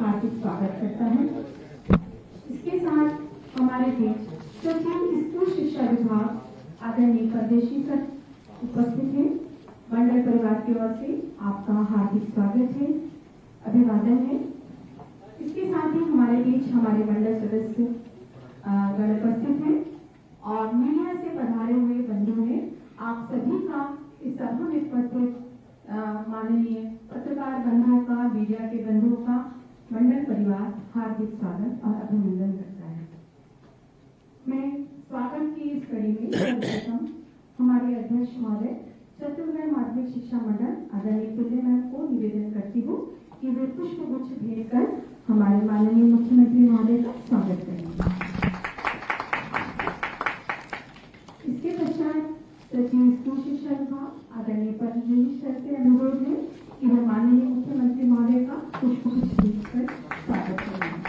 हार्दिक स्वागत करता है। इसके साथ हमारे बीच सचिव स्कूल शिक्षा विभाग आदरणीय परदेशी सर उपस्थित हैं। मंडल परिवार की ओर से आपका हार्दिक स्वागत है, अभिवादन है। इसके साथ ही हमारे बीच हमारे मंडल सदस्य गण उपस्थित हैं और मीडिया से पधारे हुए बंधु हैं। आप सभी का इस सभा में उपस्थित माननीय पत्रकार बंधुओं का, मीडिया के बंधुओं का मंडल परिवार हार्दिक स्वागत और अभिनंदन करता है। मैं स्वागत की इस कड़ी में सर्वप्रथम हमारे अध्यक्ष महोदय छत्तीसगढ़ माध्यमिक शिक्षा मंडल आदरणीय पिल्ले मैम को निवेदन करती हूँ कि वे पुष्प गुच्छ भेंट कर हमारे माननीय मुख्यमंत्री महोदय का स्वागत करेंगे। इसके पश्चात सचिव स्कूल शिक्षा विभाग आदरणीय परदेशी सर से अनुरोध है कि वह माननीय मुख्यमंत्री महोदय का पुष्प गुच्छ भेंट कर स्वागत करेंगे।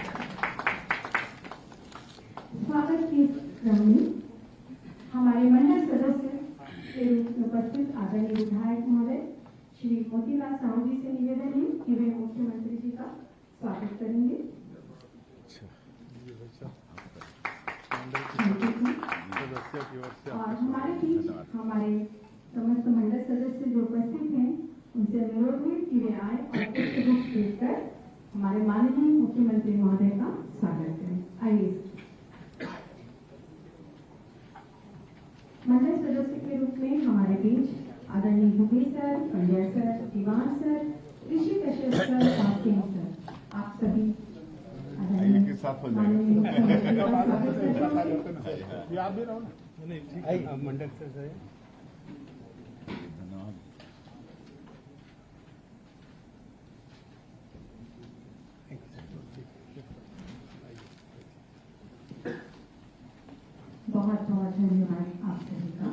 स्वागत के क्रम में हमारे मंडल सदस्य के रूप में उपस्थित आदरणीय विधायक महोदय श्री मोतीलाल साहू जी से निवेदन है कि वे मुख्यमंत्री जी का स्वागत करेंगे। और हमारे बीच हमारे समस्त मंडल सदस्य जो उपस्थित हैं उनसे अनुरोध है कि वे आए और पुष्प गुच्छ भेंटकर हमारे माननीय मुख्यमंत्री महोदय का स्वागत करें। आइए मंडल सदस्य के रूप में हमारे बीच आदरणीय भूपेश सर, पंड्या सर, दीवान सर, ऋषि कश्यप सर, आपके सर, आप सभी के साथ हो जाएगा मंडल से बहुत बहुत धन्यवाद आप सभी का।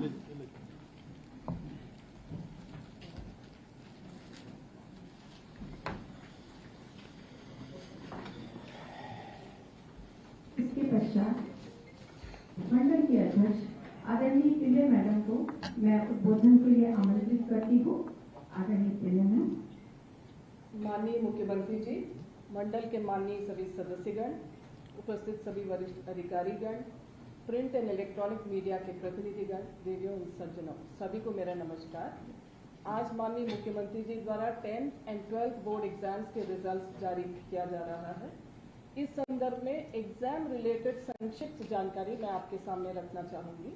इसके पश्चात मंडल के अध्यक्ष आदरणीय पिल्ले मैडम को मैं उद्बोधन के लिए आमंत्रित करती हूँ। आदरणीय पिल्ले मैम। माननीय मुख्यमंत्री जी, मंडल के माननीय सभी सदस्यगण, उपस्थित सभी वरिष्ठ अधिकारीगण, प्रिंट एंड इलेक्ट्रॉनिक मीडिया के प्रतिनिधिगण, रेडियो सज्जनों, सभी को मेरा नमस्कार। आज माननीय मुख्यमंत्री जी द्वारा 10th and 12th board exams के रिजल्ट्स जारी किया जा रहा है। इस संदर्भ में एग्जाम रिलेटेड संक्षिप्त जानकारी मैं आपके सामने रखना चाहूंगी।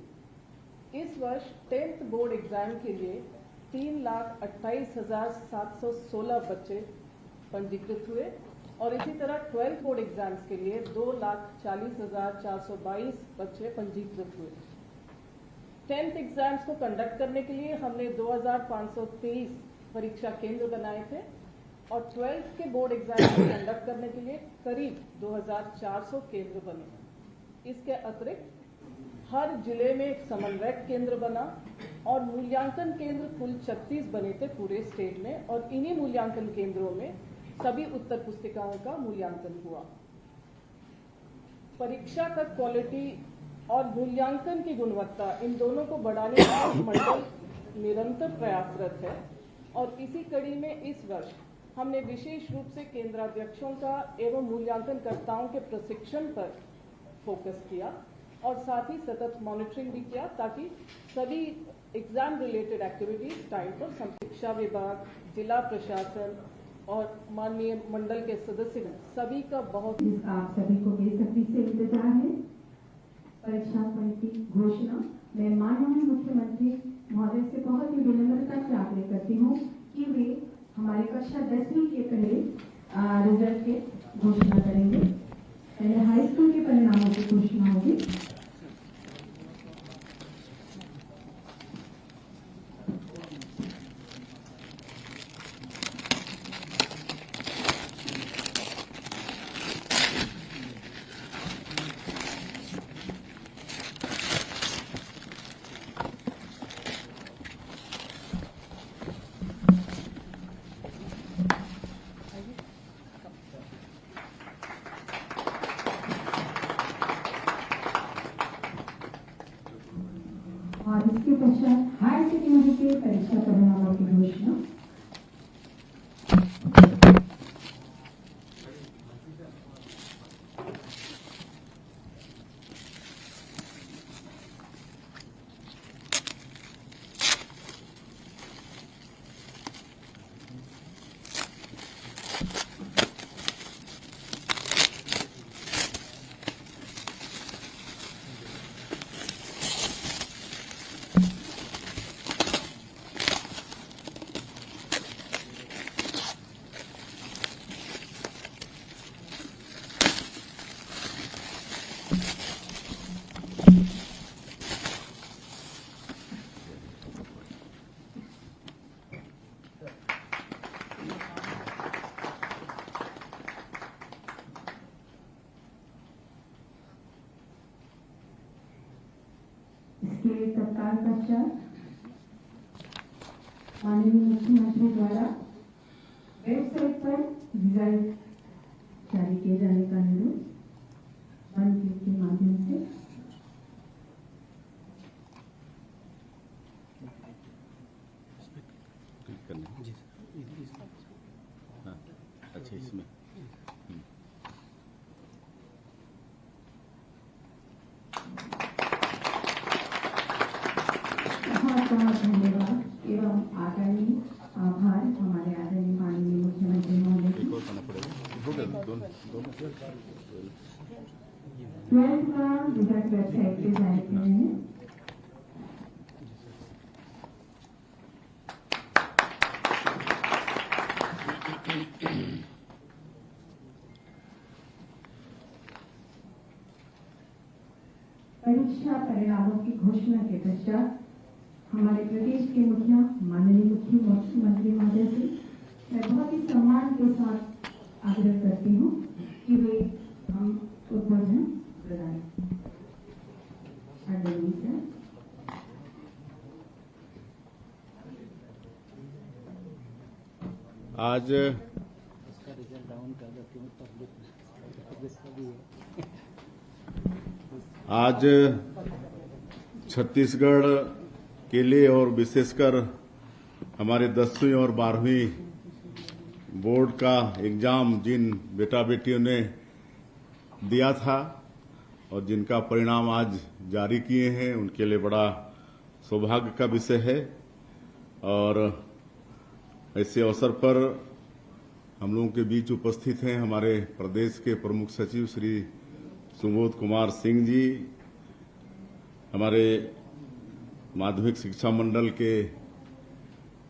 इस वर्ष 10th बोर्ड एग्जाम के लिए 3,28,716 बच्चे पंजीकृत हुए और इसी तरह 12th बोर्ड एग्जाम्स के लिए 2,40,422 बच्चे पंजीकृत हुए। 10th एग्जाम्स को कंडक्ट करने के लिए हमने 2,523 परीक्षा केंद्र बनाए थे और 12th के बोर्ड एग्जाम को कंडक्ट करने के लिए करीब 2,400 केंद्र बने। इसके अतिरिक्त हर जिले में एक समन्वयक केंद्र बना और मूल्यांकन केंद्र कुल 36 बने थे पूरे स्टेट में और इन्हीं मूल्यांकन केंद्रों में सभी उत्तर पुस्तिकाओं का मूल्यांकन हुआ। परीक्षा का क्वालिटी और मूल्यांकन की गुणवत्ता, इन दोनों को बढ़ाने का मंडल निरंतर प्रयासरत है और इसी कड़ी में इस वर्ष हमने विशेष रूप से केंद्राध्यक्षों का एवं मूल्यांकनकर्ताओं के प्रशिक्षण पर फोकस किया और साथ ही सतत मॉनिटरिंग भी किया ताकि सभी एग्जाम रिलेटेड एक्टिविटीज टाइम पर शिक्षा विभाग, जिला प्रशासन और माननीय मंडल के सदस्य सभी का बहुत आप सभी को बेसब्री से इंतजार है। परीक्षा फल की घोषणा मैं माननीय मुख्यमंत्री महोदय से बहुत ही विनम्रता से आग्रह करती हूँ कि वे हमारी कक्षा 10वीं के पहले रिजल्ट के घोषणा करेंगे। पहले हाई स्कूल के परिणामों की घोषणा होगी। और इसके पश्चात हायर सेकेंडरी के परीक्षा परिणामों की घोषणा। तत्काल पश्चात माननीय मुख्यमंत्री द्वारा वेबसाइट पर रिजल्ट जारी किए जाने का अनुरोध वन क्लिक के माध्यम से। क्लिक करना है। हाँ, अच्छा इसमें बहुत बहुत धन्यवाद एवं आदरणीय आभार हमारे आदरणीय माननीय मुख्यमंत्री महोदय की। एक और करना पड़ेगा। हो गया दोनों 12th का रिजल्ट वेबसाइट पे जारी किए हैं। परीक्षा परिणामों की घोषणा के पश्चात हमारे प्रदेश के मुखिया माननीय मुख्यमंत्री महोदय से मैं बहुत ही सम्मान के साथ आग्रह करती हूँ कि वे हम उद्बोधन प्रदान आदरणीय सर। आज छत्तीसगढ़ के लिए और विशेषकर हमारे 10वीं और 12वीं बोर्ड का एग्जाम जिन बेटा बेटियों ने दिया था और जिनका परिणाम आज जारी किए हैं उनके लिए बड़ा सौभाग्य का विषय है। और ऐसे अवसर पर हम लोगों के बीच उपस्थित हैं हमारे प्रदेश के प्रमुख सचिव श्री सुबोध कुमार सिंह जी, हमारे माध्यमिक शिक्षा मंडल के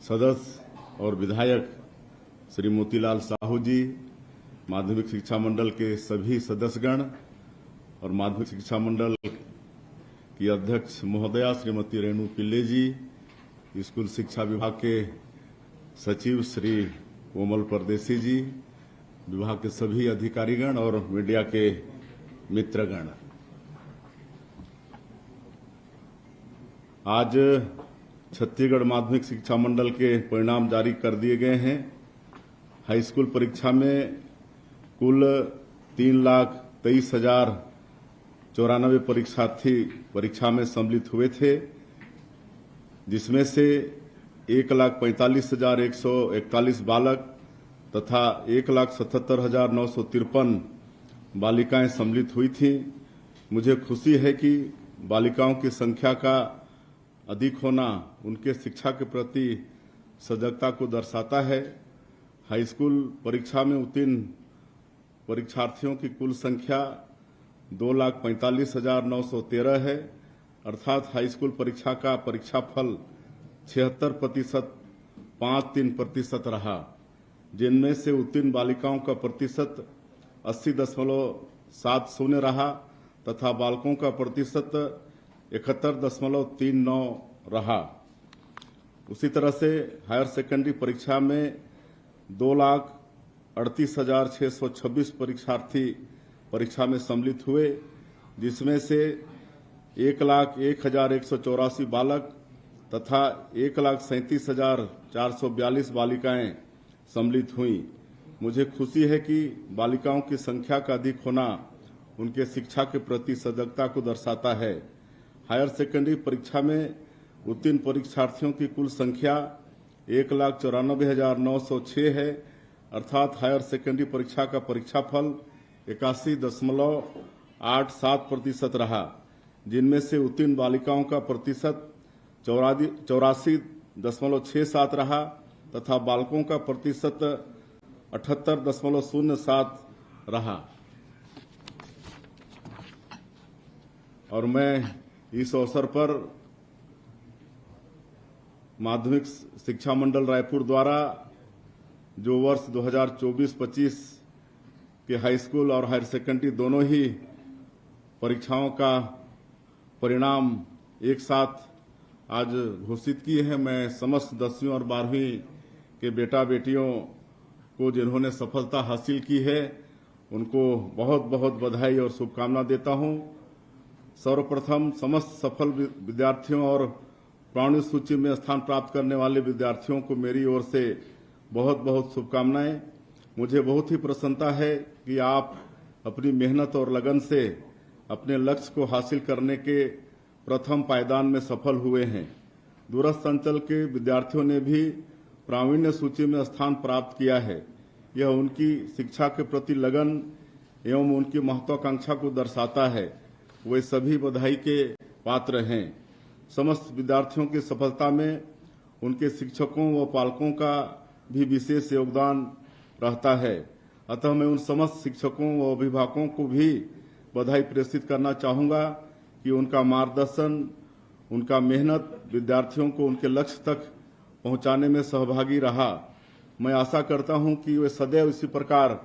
सदस्य और विधायक श्री मोतीलाल साहू जी, माध्यमिक शिक्षा मंडल के सभी सदस्यगण और माध्यमिक शिक्षा मंडल की अध्यक्ष महोदया श्रीमती रेणु पिल्ले जी, स्कूल शिक्षा विभाग के सचिव श्री कोमल परदेसी जी, विभाग के सभी अधिकारीगण और मीडिया के मित्रगण। आज छत्तीसगढ़ माध्यमिक शिक्षा मंडल के परिणाम जारी कर दिए गए हैं। हाई स्कूल परीक्षा में कुल 3,23,094 परीक्षार्थी परीक्षा में सम्मिलित हुए थे, जिसमें से 1,45,141 बालक तथा 1,77,953 बालिकाएं सम्मिलित हुई थीं। मुझे खुशी है कि बालिकाओं की संख्या का अधिक होना उनके शिक्षा के प्रति सजगता को दर्शाता है। हाई स्कूल परीक्षा में उत्तीर्ण परीक्षार्थियों की कुल संख्या 2,45,913 है, अर्थात हाई स्कूल परीक्षा का परीक्षाफल 76.53% रहा, जिनमें से उत्तीर्ण बालिकाओं का प्रतिशत 80.70 रहा तथा बालकों का प्रतिशत 71.39 रहा। उसी तरह से हायर सेकेंडरी परीक्षा में 2,38,626 परीक्षार्थी परीक्षा में सम्मिलित हुए, जिसमें से 1,01,184 बालक तथा 1,37,442 बालिकाएं सम्मिलित हुईं। मुझे खुशी है कि बालिकाओं की संख्या का अधिक होना उनके शिक्षा के प्रति सजगता को दर्शाता है। हायर सेकेंडरी परीक्षा में उत्तीर्ण परीक्षार्थियों की कुल संख्या 1,94,906 है, अर्थात हायर सेकेंडरी परीक्षा का परीक्षाफल 81.87% रहा, जिनमें से उत्तीर्ण बालिकाओं का प्रतिशत 84.67 रहा तथा बालकों का प्रतिशत 78.07 रहा। और मैं इस अवसर पर माध्यमिक शिक्षा मंडल रायपुर द्वारा जो वर्ष 2024-25 के हाई स्कूल और हायर सेकेंडरी दोनों ही परीक्षाओं का परिणाम एक साथ आज घोषित किए हैं, मैं समस्त 10वीं और 12वीं के बेटा बेटियों को जिन्होंने सफलता हासिल की है उनको बहुत बहुत बधाई और शुभकामना देता हूं। सर्वप्रथम समस्त सफल विद्यार्थियों और प्रावीण्य सूची में स्थान प्राप्त करने वाले विद्यार्थियों को मेरी ओर से बहुत बहुत शुभकामनाएं। मुझे बहुत ही प्रसन्नता है कि आप अपनी मेहनत और लगन से अपने लक्ष्य को हासिल करने के प्रथम पायदान में सफल हुए हैं। दूरस्थ अंचल के विद्यार्थियों ने भी प्रावीण्य सूची में स्थान प्राप्त किया है। यह उनकी शिक्षा के प्रति लगन एवं उनकी महत्वाकांक्षा को दर्शाता है। वे सभी बधाई के पात्र हैं। समस्त विद्यार्थियों की सफलता में उनके शिक्षकों व पालकों का भी विशेष योगदान रहता है। अतः मैं उन समस्त शिक्षकों व अभिभावकों को भी बधाई प्रेषित करना चाहूंगा कि उनका मार्गदर्शन, उनका मेहनत विद्यार्थियों को उनके लक्ष्य तक पहुंचाने में सहभागी रहा। मैं आशा करता हूं कि वे सदैव इसी प्रकार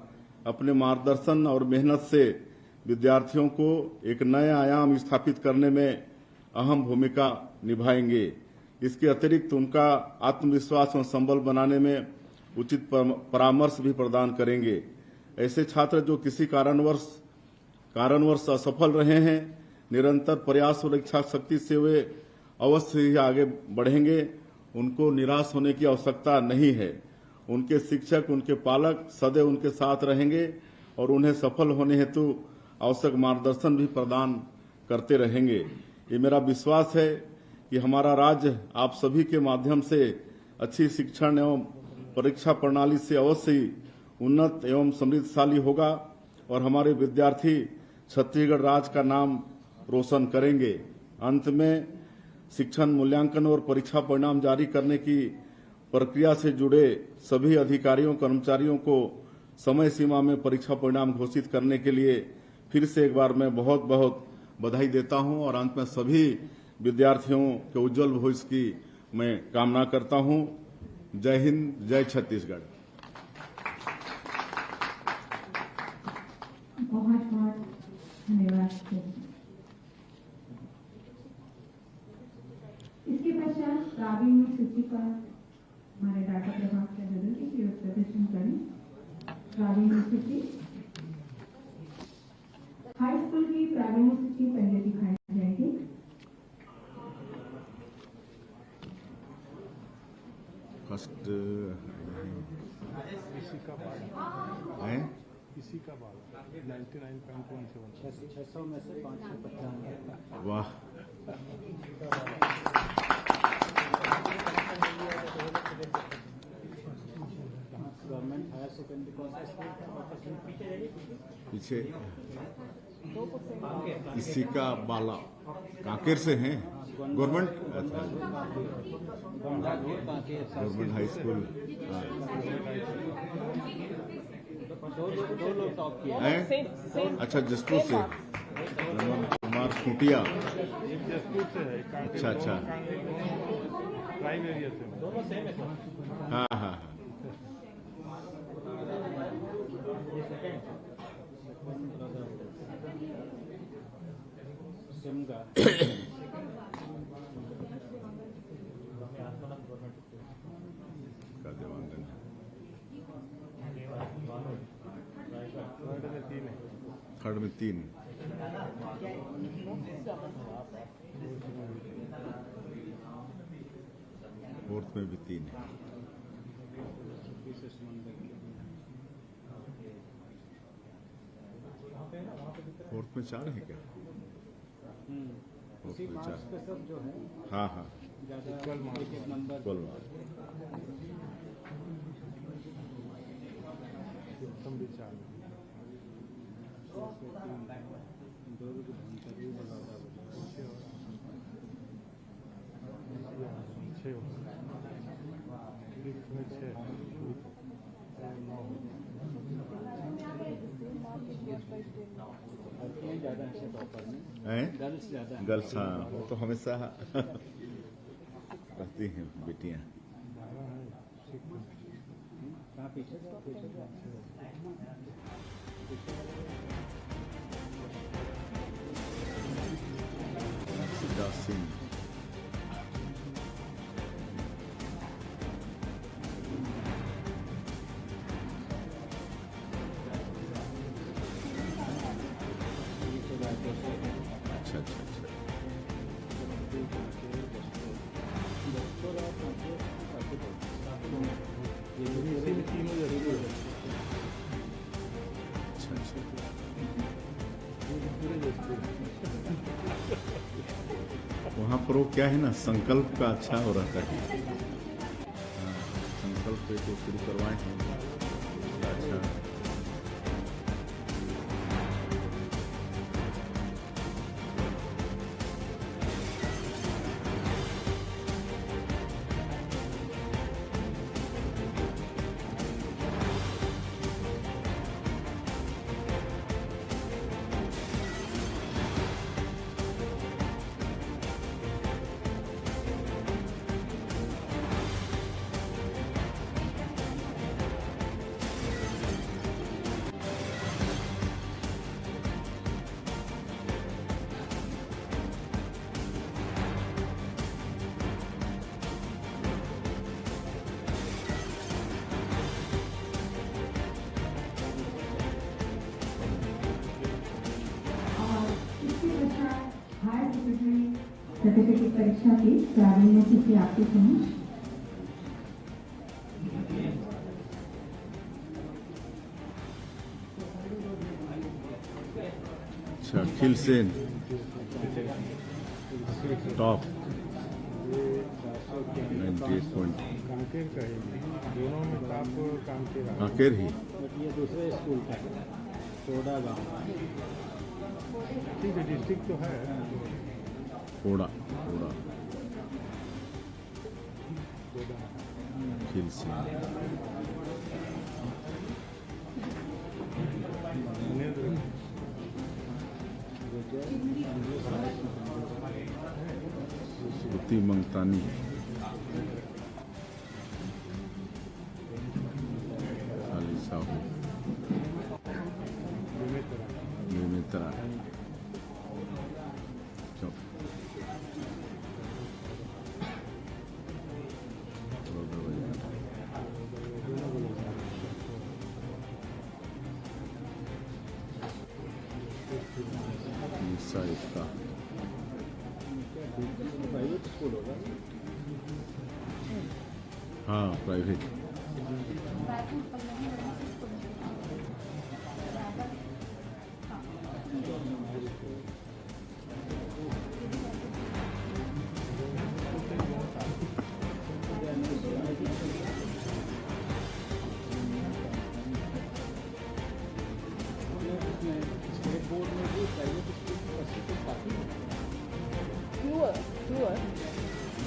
अपने मार्गदर्शन और मेहनत से विद्यार्थियों को एक नए आयाम स्थापित करने में अहम भूमिका निभाएंगे। इसके अतिरिक्त उनका आत्मविश्वास और संबल बनाने में उचित परामर्श भी प्रदान करेंगे। ऐसे छात्र जो किसी कारणवश असफल रहे हैं, निरंतर प्रयास और इच्छा शक्ति से वे अवश्य ही आगे बढ़ेंगे। उनको निराश होने की आवश्यकता नहीं है। उनके शिक्षक, उनके पालक सदैव उनके साथ रहेंगे और उन्हें सफल होने हेतु आवश्यक मार्गदर्शन भी प्रदान करते रहेंगे। ये मेरा विश्वास है कि हमारा राज्य आप सभी के माध्यम से अच्छी शिक्षण एवं परीक्षा प्रणाली से अवश्य ही उन्नत एवं समृद्धशाली होगा और हमारे विद्यार्थी छत्तीसगढ़ राज्य का नाम रोशन करेंगे। अंत में शिक्षण मूल्यांकन और परीक्षा परिणाम जारी करने की प्रक्रिया से जुड़े सभी अधिकारियों कर्मचारियों को समय सीमा में परीक्षा परिणाम घोषित करने के लिए फिर से एक बार मैं बहुत बहुत बधाई देता हूं और अंत में सभी विद्यार्थियों के उज्जवल भविष्य की मैं कामना करता हूं। जय हिंद, जय छत्तीसगढ़। बहुत बहुत धन्यवाद। इसके पश्चात प्रावीण्य सूची का हमारे डाटा प्रभाग के अधिकारी की प्रदर्शन करें। प्रावीण्य सूची हाई स्कूल की प्रावीण्य सूची पहले दिखाई जाएगी। फर्स्ट इसी का बाला 99.17 600 में से 595। वाह, गवर्नमेंट हायर सेकेंडरी पीछे इसी का बाला कांकेर से हैं। गवर्नमेंट गवर्नमेंट हाई स्कूल दो लोग टॉप किए हैं। अच्छा, जसपुर से कुमार खूंटिया। एक जसपुर से है, अच्छा अच्छा, ट्राइब एरिया से दोनों सेम है। हाँ हाँ हाँ। सिमगा का देवांगन थर्ड में 3, फोर्थ में भी 3 है। फोर्थ में 4 है क्या? फोर्थ में 4 पे सब जो है हाँ हाँ, ज्यादा एक नंबर 12 मार्क। एकदम विचार ज्यादा अच्छे टॉपर में गर्ल्स ज्यादा है। गर्ल्स, हाँ, वो तो हमेशा रहती हैं बेटियां। कहाँ पीछे सिद्धार्थ सिंह, अच्छा अच्छा अच्छा, अच्छा अच्छा। वहाँ पर वो क्या है ना, संकल्प का अच्छा हो रहता है। हाँ, संकल्प पे तो शुरू करवाए हैं। अच्छा और इसके पश्चात हायर सेकेंडरी सर्टिफिकेट परीक्षा की प्रारंभ तिथि आपके समक्ष। अच्छा, अखिल सेन टॉप 98 पॉइंट। कांकेर का ही दोनों में टॉप कांकेर आ गया। कांकेर ही। बट ये दूसरे स्कूल का है, सोडा गाँव। ठीक है, डिस्ट्रिक्ट तो है। ओड़ा ओड़ा अखिल सेन। मनेंद्र श्रुति मंगतानी। खाली साहू मित्रा। इसका प्राइवेट स्कूल होगा। हाँ प्राइवेट। स्टेट बोर्ड में भी प्राइवेट स्कूल की परसेंटेज काफ़ी है। fewer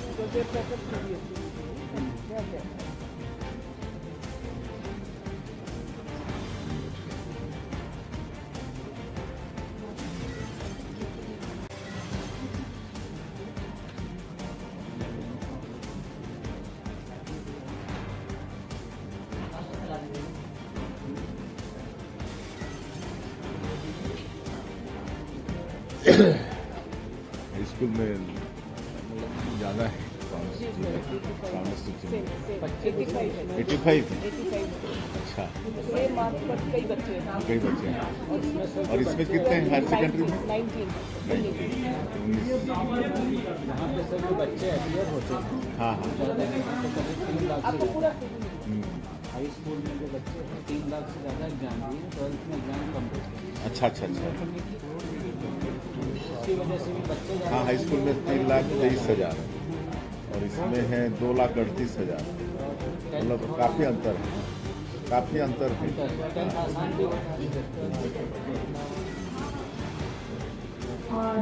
because they're better previously. Yeah. School में ज़्यादा है कॉमर्स टीचर। 85 है। अच्छा, सेम मार्क्स पर कई बच्चे हैं। कई बच्चे हैं। और इसमें कितने हैं हायर सेकेंडरी में? 19। यहाँ पे सर जो बच्चे अपीयर होते हैं, हाँ हाँ। ज़्यादा है, यहाँ पे करीब 3 लाख आपको से पूरा हाई स्कूल में जो बच्चे हैं 3 लाख से ज़्यादा एग्जाम दिए, 12th में एग्जाम कम होते हैं। अच्छा अच्छा अच्छा। इसकी वजह से भी बच्चे ज़्यादा। हाँ, हाई स्कूल में 3,23,000 और इसमें है 2,38,000। मतलब काफ़ी अंतर है, काफ़ी अंतर है। टेंथ आसान भी और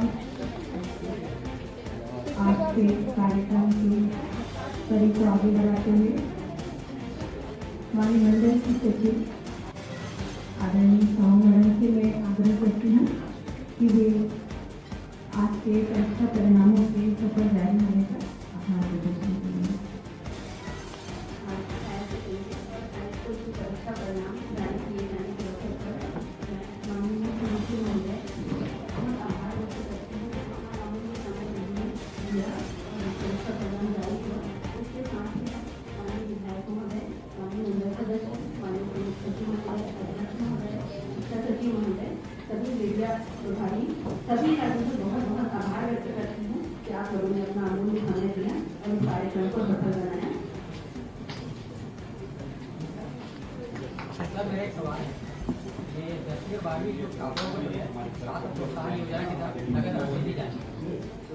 आज के कार्यक्रम की कड़ी को आगे बढ़ाते हुए हमारे मंडल की सचिव आदरणीय साहू मैडम से मैं आग्रह करती हूँ कि वे आज के परीक्षा परिणामों के सफल जारी होने तक अपना प्रदर्शन करेंगे। परीक्षा परिणाम जारी किए जाने के अवसर पर माननीय मुख्यमंत्री महोदय बहुत आभार व्यक्त करते हैं। परीक्षा परिणाम जारी हुआ, उसके साथ ही माननीय विधायक महोदय, माननीय मंडल सदस्य, माननीय सचिव महोदय, अध्यक्ष महोदय, शिक्षा सचिव महोदय, सभी मीडिया प्रभारी, सभी का मुझे बहुत बहुत आभार व्यक्त करती हूँ कि आप लोगों ने अपना अमूल्य समय दिया और इस कार्यक्रम को सफल बनाया। सर मेरा एक सवाल है, ये 10वीं और 12वीं के छात्रों को जो है छात्र प्रोत्साहन योजना के तहत नगद राशि दी जाएगी।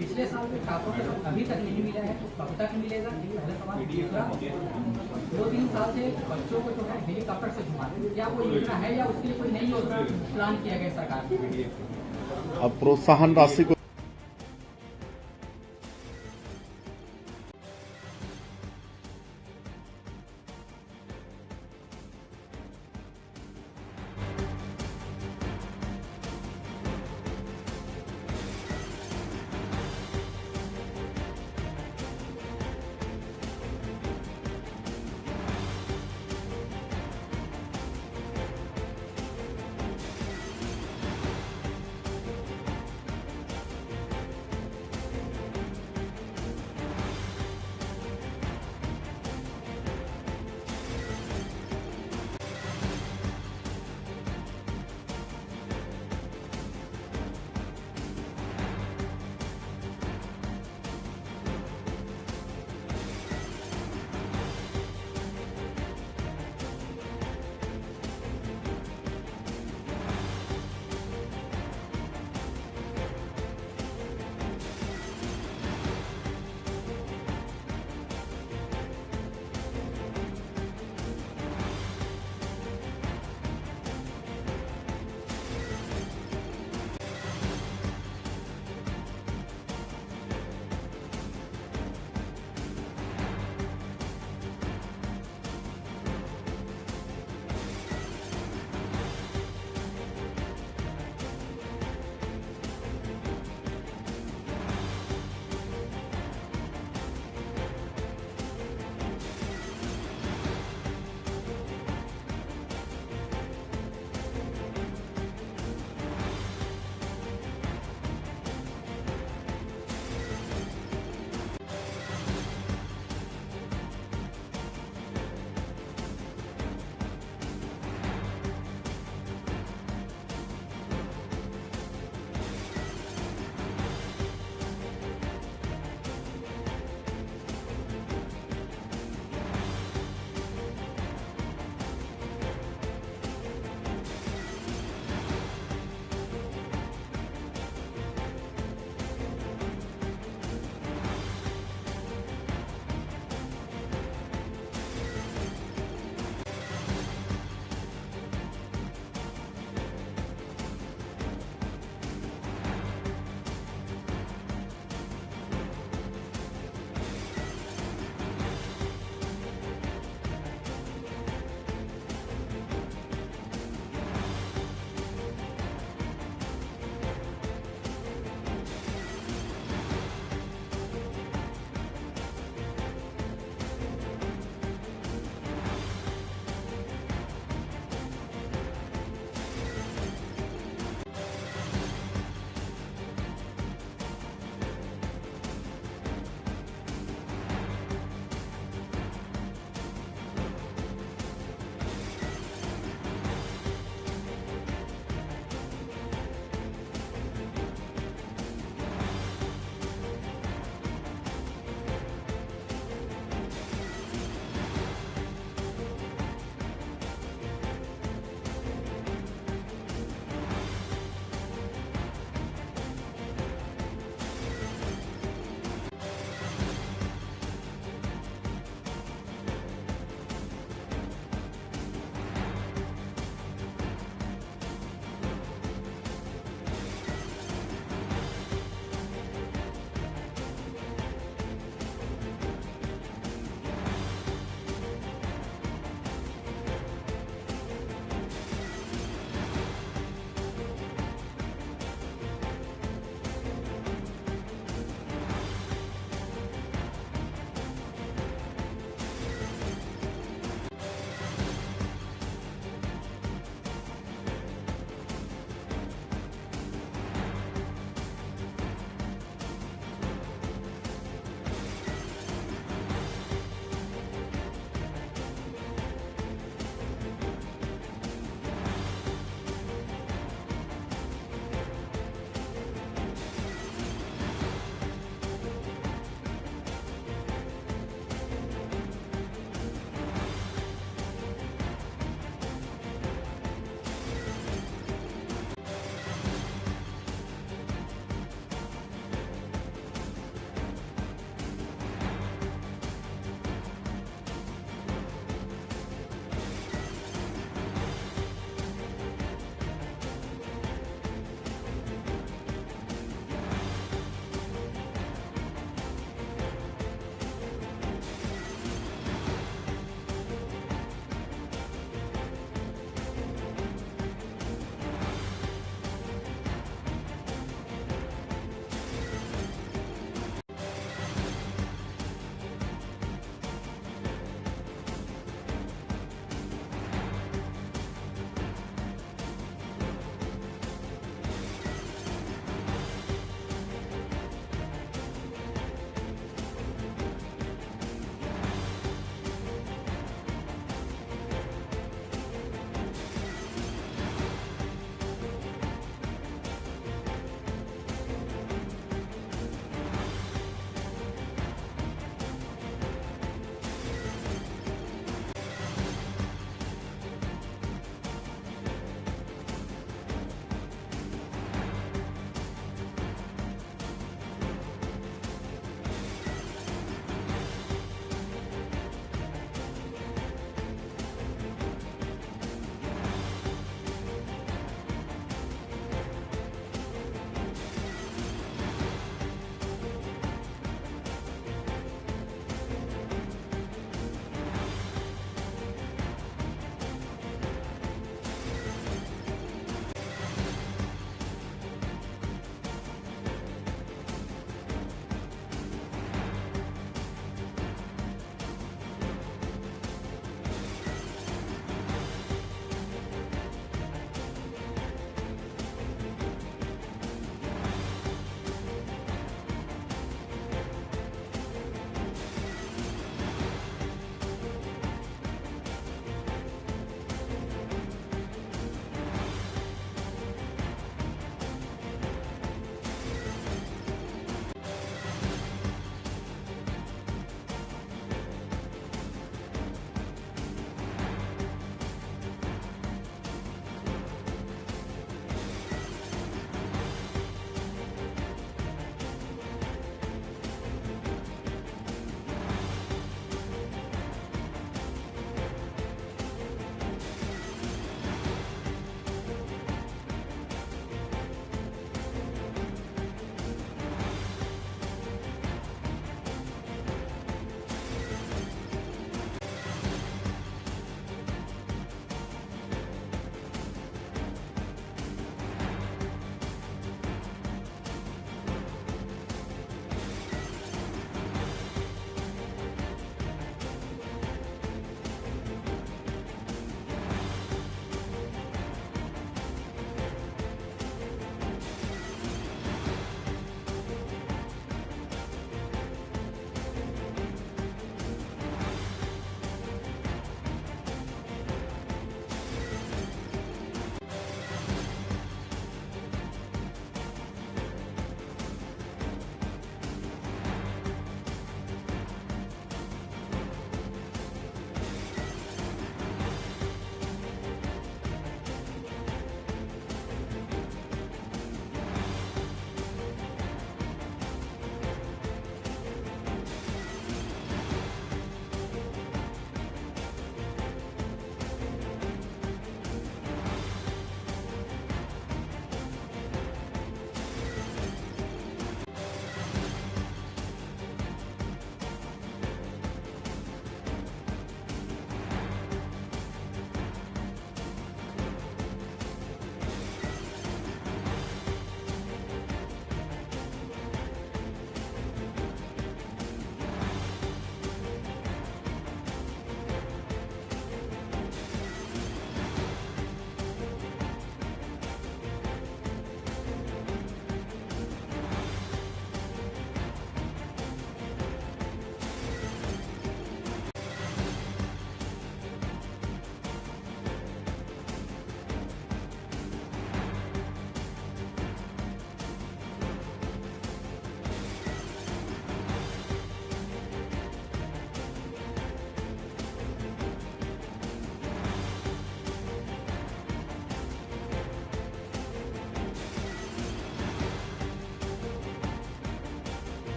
पिछले साल के छात्रों को अभी तक नहीं मिला है तो कब तक मिलेगा, ये पहला सवाल। दूसरा, 2-3 साल से बच्चों को जो है हेलीकॉप्टर से घुमाते, क्या वो योजना है या उसके लिए कोई नई योजना प्लान किया गया सरकार की? अब प्रोत्साहन राशि को